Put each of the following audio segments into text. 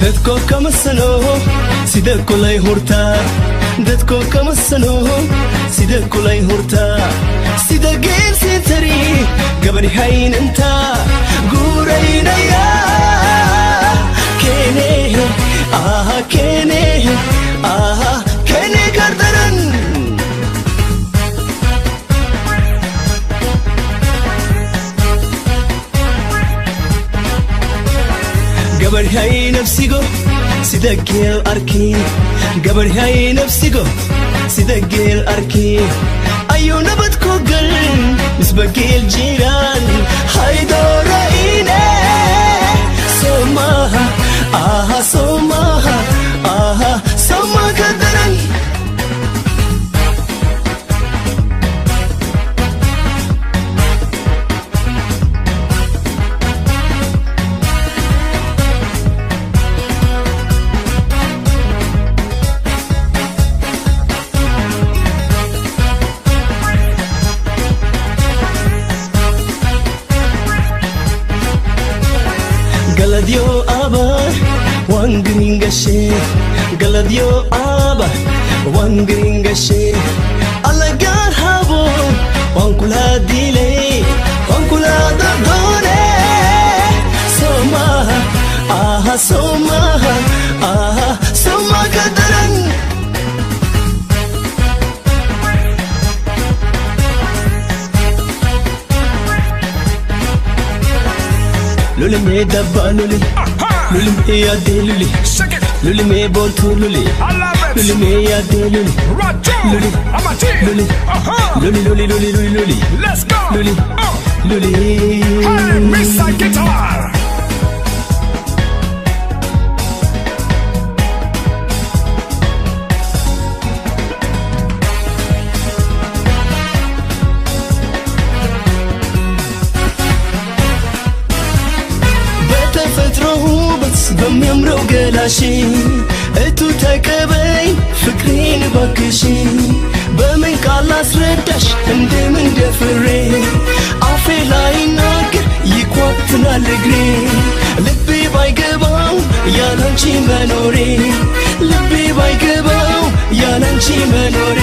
dadko kama sano sida kulay hurta dadko kama sano sida kulay hurta sida geel sitari gabadhi haynanta guuraynaya kene kene gardaran gabadhi hay nafsigo sida geel arki gabadhi hay nafsigo sida geel arki ayu nabad ko gal misba geel jiran hay doraine somaha somaha somaha gardaran Galadio aba wangringashe Galadio aba wangringashe alagar habo wankula dile wankula dadone somaha somaha somaha gadaran lule me dabba lule lule me yade lule lule me boltu lule lule me yade lule lule lule lule let's go lule hey Mr. Guitar በሚያምረው ገላሽ እቱ ተቀበይ ፍቅሬን ባክሽ በምን ቃል አስረዳሽ እንደምን ደፍሬ አፌ ላይ ናገር ይቋትናል እግሬ ልቤ ባይገባው ያላንቺ መኖሬ ልቤ ባይገባው ያላንቺ መኖሬ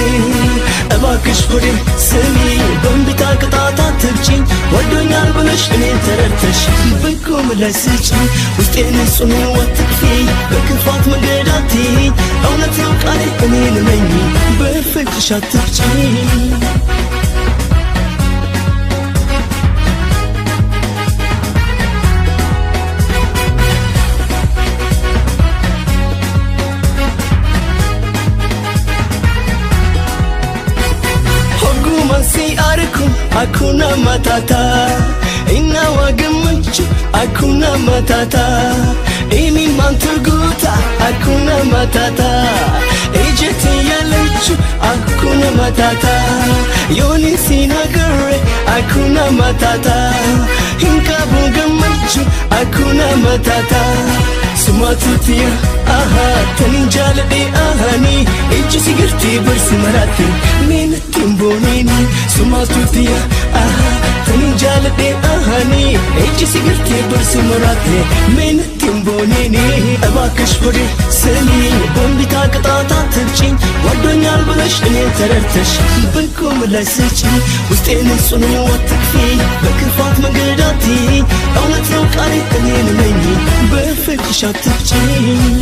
እባክሽ ሆዴ ስሚ በእንቢታ ቅጣት አትግጪኝ ወዶኛል ብለሽ እኔን ተረድተሽ በጎም ለስጪኝ ውስጤን ጽኑ አትክፊ በክፋት መንገድ አትይኝ እውነት ነው ቃሌ እኔን ነኝ በፍቅርሽ አትግጪኝ Hakuna matata ina wagamuchu hakuna matata imi mantuguta hakuna matata ejeti yalechu hakuna matata yoni sinagare hakuna matata hinka bungamuchu hakuna matata sumatutia aha taninjalade ahani eji sigirti bursi marati min timbonini sumatutia aha taninjalade ahani eji sigirti bursi marati min timbonini እባክሽ ሆዴ ስሚ በእንቢታ ቅጣት አትግጪኝ ወዶኛል ብለሽ እኔን ተረድተሽ በጎም ላይ ስጪኝ ውስጤን ጽኑ አትክፊ በክፋት መንገድ አትይኝ እውነት ነው ቃሌ እኔን ነኝ በፍቅርሽ አትግጪኝ